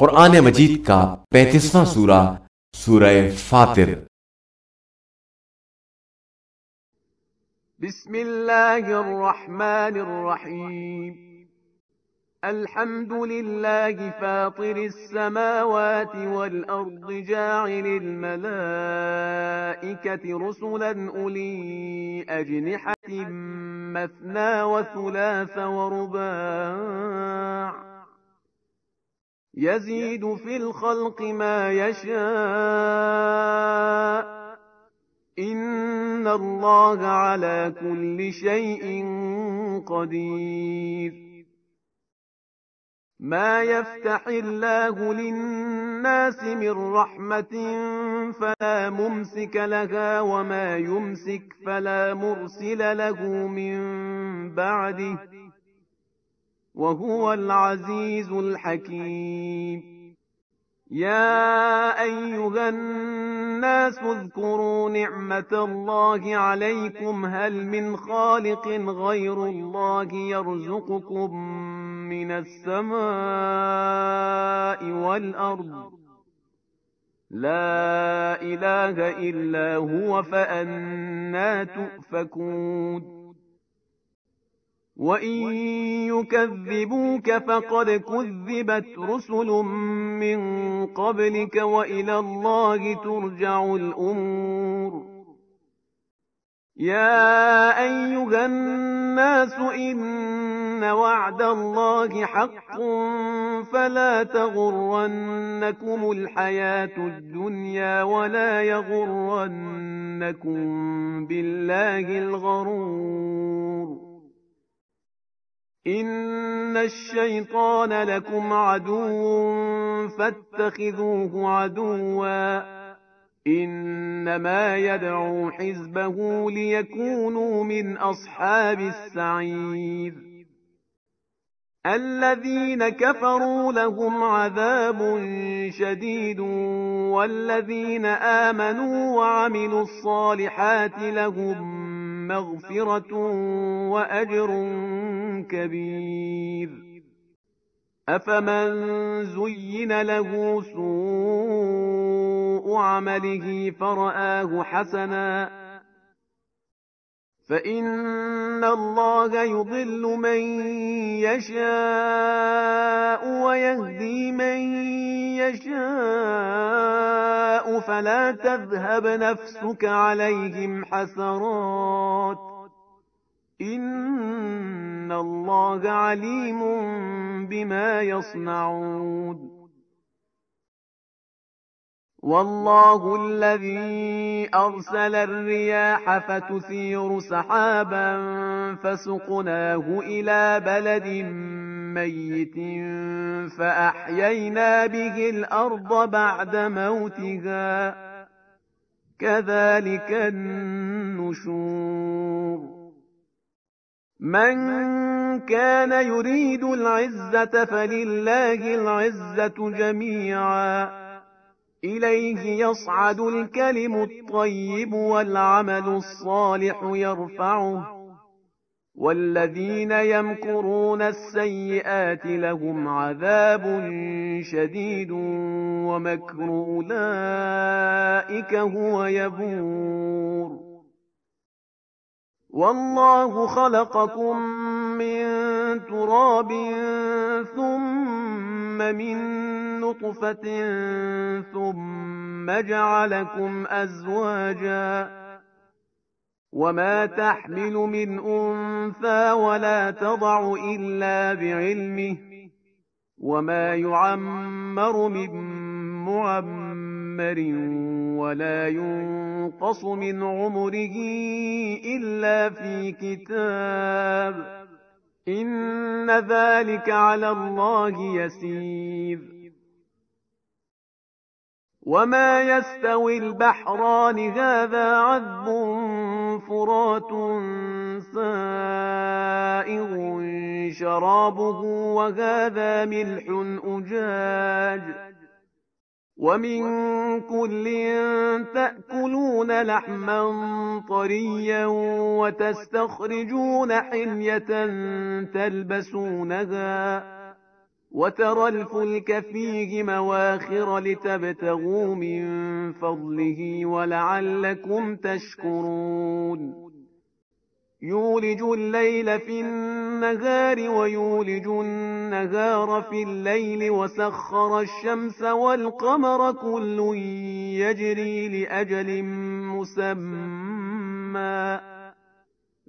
कुरान मजीद का 35वां सूरा सूरह फातिर। बिस्मिल्लाहिर्रहमानिर्रहीम। अल्हम्दुलिल्लाहि फातिरिस समावाति वल अर्दि जाइलिल मलाइकति रुसुलन उली अजनिहतिन मस्ना व सुलास व रुबा' यज़ीदु फिल खल्क़ि मा यशा' इन्नल्लाहा अला कुल्लि शैइन क़दीर। मा यफ्तहिल्लाहु लिन्नासि मिर रहमतिन फला मुमसिक लहा व मा युमसिक फला मुरसिल लहु मिन बअदिह वहुवल अज़ीज़ुल हकीम। या अय्युहन नास उज़्कुरू निअमतल्लाहि अलैकुम हल मिन खालिक़िन गैरुल्लाहि यर्ज़ुक़ुकुम मिनस समाइ वल अर्ज़ ला इलाहा इल्ला हुव फअन्ना तुफ़कून। वइन युकज़्जिबूक फ़क़द कुज़्ज़िबत रुसुलुम मिन क़ब्लिक व इलल्लाहि तुरजउल उमूर। या अय्युहन नास इन्न वअदल्लाहि हक़्क़ुन फला तग़ुर्रन्नकुमुल हयातुद दुन्या वला यग़ुर्रन्नकुम बिल्लाहिल गरूर। इन्नश शैतान लकुम अदुव्वुन फत्तखिज़ूहु अदुव्वा इन्नमा यदअू हिज़्बहु लियकूनू मिन अस्हाबिस सईर। الذين كفروا لهم عذاب شديد والذين آمنوا وعملوا الصالحات لهم مغفرة وأجر كبير. أفمن زين له سوء عمله فرآه حسنا فإن الله يضل من يشاء ويهدي من يشاء فلا تذهب نفسك عليهم حسرات إن الله عليم بما يصنعون. والله الذي أرسل الرياح فتثير سحابا فسقناه إلى بلد ميت فأحيينا به الأرض بعد موتها كذلك النشور. من كان يريد العزة فلله العزة جميعا إليه يصعد الكلم الطيب والعمل الصالح يرفعه والذين يمكرون السيئات لهم عذاب شديد ومكر أولئك هو يبور. والله خلقكم من تراب ثم من نطفة ثم جعلكم أزواجا وما تحمل من أنثى ولا تضع إلا بعلمه وما يعمر من معمر ولا ينقص من عمره إلا في كتاب إن ذلك على الله يسير. وما يستوي البحران هذا عذب فرات سائغ شرابه وهذا ملح أجاج ومن كل تأكلون لحما طريا وتستخرجون حلية تلبسونها وترى الفلك فيه مواخر لتبتغوا من فضله ولعلكم تشكرون يولج الليل في النهار ويولج النهار في الليل وسخر الشمس والقمر كل يجري لأجل مسمى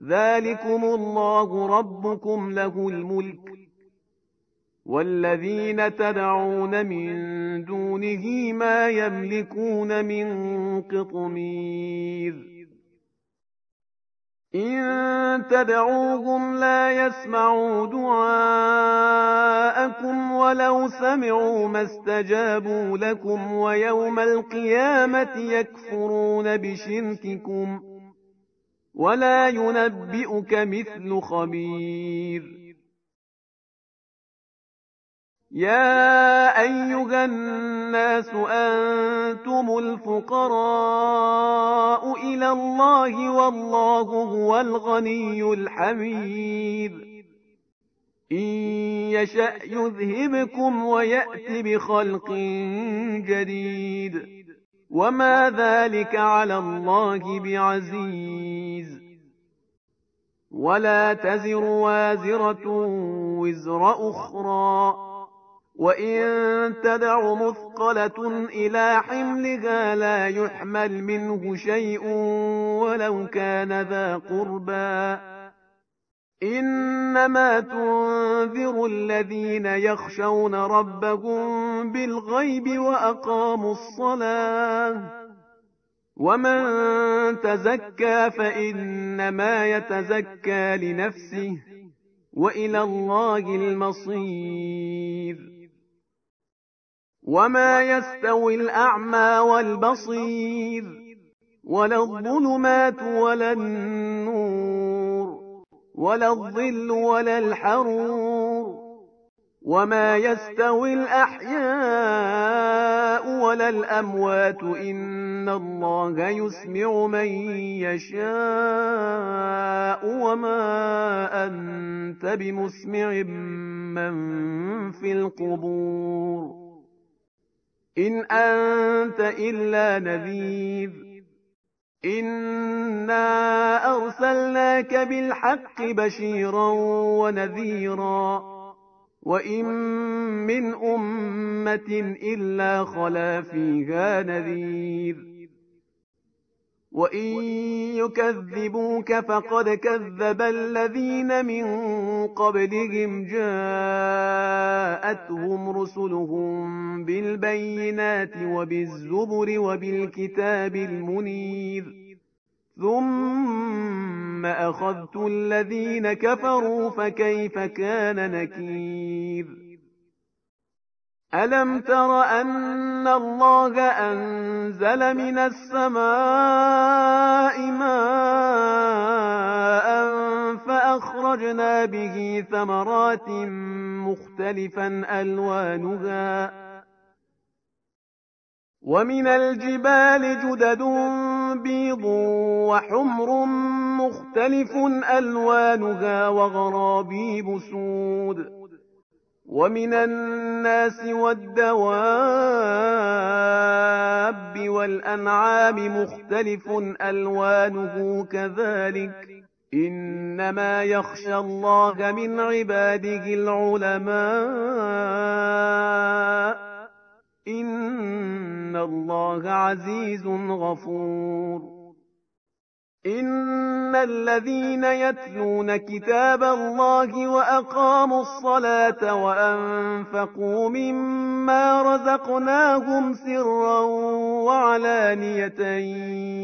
ذلكم الله ربكم له الملك والذين تدعون من دونه ما يملكون من قطمير إن تدعوهم لا يسمعوا دعاءكم ولو سمعوا ما استجابوا لكم ويوم القيامة يكفرون بشرككم ولا ينبئك مثل خبير يا أيها الناس أنتم الفقراء إلى الله والله هو الغني الحميد إن يشأ يذهبكم ويأت بخلق جديد وما ذلك على الله بعزيز ولا تزر وازرة وزر أخرى وإن تدع مثقلة إلى حملها لا يحمل منه شيء ولو كان ذا قربى إنما تنذر الذين يخشون ربهم بالغيب وأقاموا الصلاة ومن تزكى فإنما يتزكى لنفسه وإلى الله المصير وما يستوي الأعمى والبصير ولا الظلمات ولا النور ولا الظل ولا الحرور وما يستوي الأحياء ولا الأموات إن الله يسمع من يشاء وما أنت بمسمع من في القبور إن أنت إلا نذير إنا أرسلناك بالحق بشيرا ونذيرا وإن من أمة إلا خلا فيها نذير وإن يكذبوك فقد كذب الذين من قبلهم جاءتهم رسلهم بالبينات وبالزبر وبالكتاب المنير ثم أخذت الذين كفروا فكيف كان نكير ألم تر أن الله أنزل من السماء ماء فأخرجنا به ثمرات مختلفا ألوانها ومن الجبال جدد بيض وحمر مختلف ألوانها وغرابيب سود ومن الناس والدواب والأنعام مختلف ألوانه كذلك إنما يخشى الله من عباده العلماء إن الله عزيز غفور إن الذين يتلون كتاب الله وأقاموا الصلاة وأنفقوا مما رزقناهم سرا وعلانية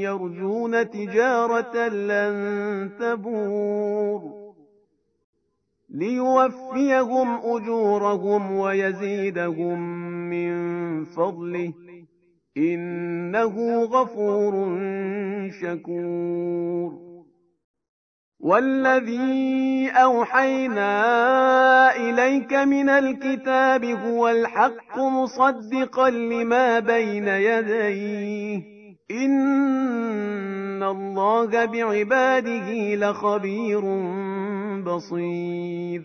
يرجون تجارة لن تبور ليوفيهم أجورهم ويزيدهم من فضله إنه غفور شكور والذي أوحينا إليك من الكتاب هو الحق مصدقا لما بين يديه إن الله بعباده لخبير بصير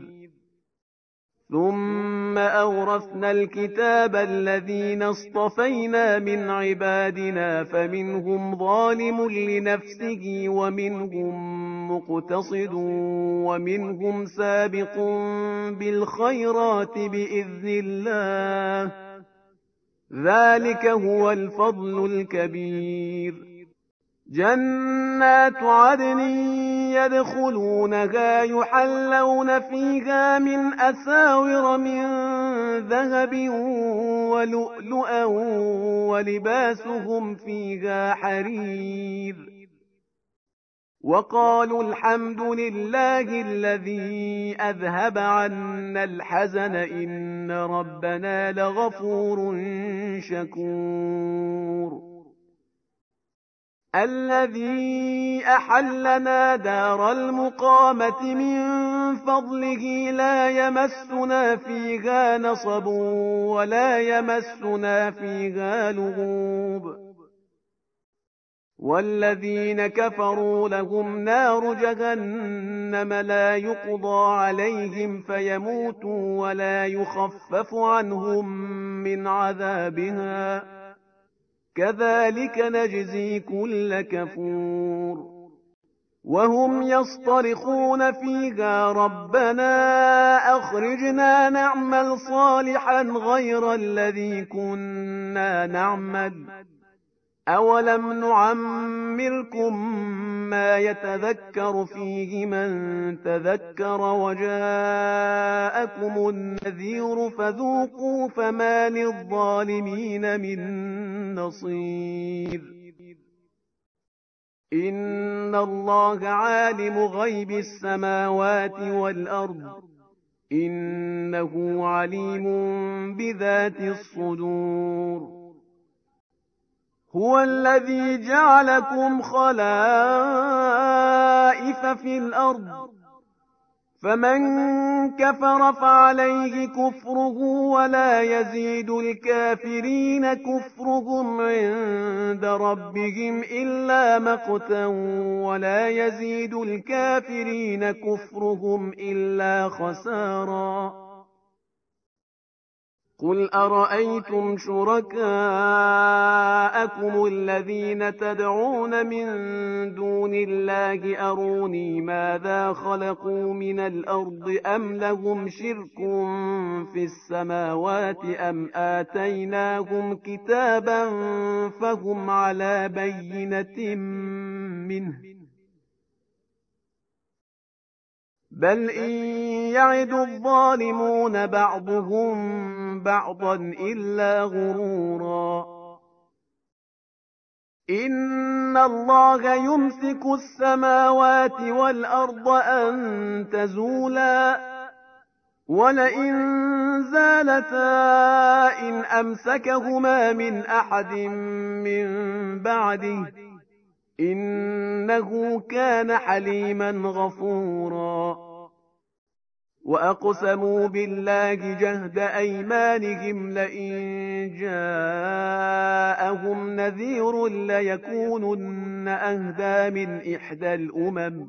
ثم أورثنا الكتاب الذين اصطفينا من عبادنا فمنهم ظالم لنفسه ومنهم مقتصد ومنهم سابق بالخيرات بإذن الله، ذلك هو الفضل الكبير. جنات عدن يدخلونها يحلون فيها من أساور من ذهب ولؤلؤا ولباسهم فيها حرير. وقالوا الحمد لله الذي أذهب عنا الحزن إن ربنا لغفور شكور. الذي أحلنا دار المقامة من فضله لا يمسنا فيها نصب ولا يمسنا فيها لغوب. والذين كفروا لهم نار جهنم لا يقضى عليهم فيموتوا ولا يخفف عنهم من عذابها، كذلك نجزي كل كفور. وهم يصطرخون فيها ربنا أخرجنا نعمل صالحا غير الذي كنا نعمل أولم نعمركم ما يتذكر فيه من تذكر وجاءكم النذير فذوقوا فما للظالمين من نصير. إن الله عالم غيب السماوات والأرض إنه عليم بذات الصدور. هو الذي جعلكم خلائف في الأرض فمن كفر فعليه كفره ولا يزيد الكافرين كفرهم عند ربهم إلا مقتا ولا يزيد الكافرين كفرهم إلا خسارا. قل أرأيتم شركاءكم الذين تدعون من دون الله أروني ماذا خلقوا من الأرض أم لهم شرك في السماوات أم آتيناهم كتابا فهم على بينة منه بل إن يعد الظالمون بعضهم بعضا إلا غرورا. إن الله يمسك السماوات والأرض أن تزولا ولئن زالتا إن أمسكهما من أحد من بعده إنه كان حليما غفورا. وأقسموا بالله جهد أيمانهم لئن جاءهم نذير ليكونن أهدى من إحدى الأمم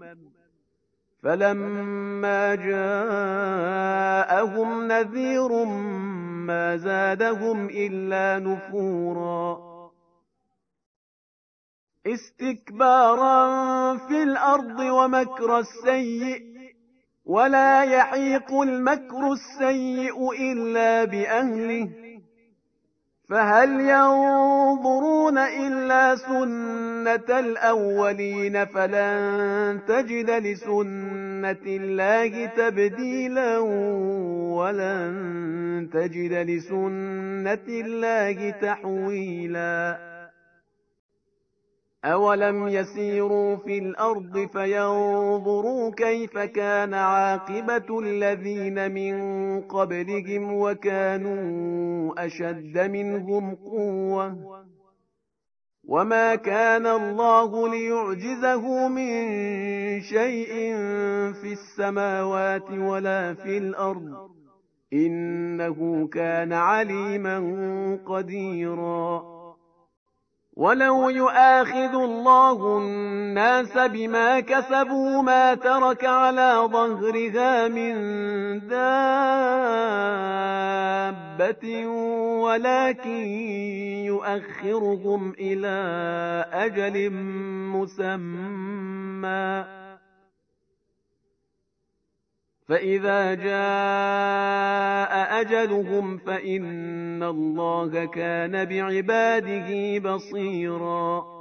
فلما جاءهم نذير ما زادهم إلا نفورا. استكبارا في الأرض ومكر السيء ولا يحيق المكر السيء إلا بأهله فهل ينظرون إلا سنة الأولين فلن تجد لسنة الله تبديلا ولن تجد لسنة الله تحويلا. أولم يسيروا في الأرض فينظروا كيف كان عاقبة الذين من قبلهم وكانوا أشد منهم قوة وما كان الله ليعجزه من شيء في السماوات ولا في الأرض إنه كان عليما قديرا. ولو يؤاخذ الله الناس بما كسبوا ما ترك على ظهرها من دابة ولكن يؤخرهم إلى أجل مسمى فإذا جاء أجلهم فإن الله كان بعباده بصيرا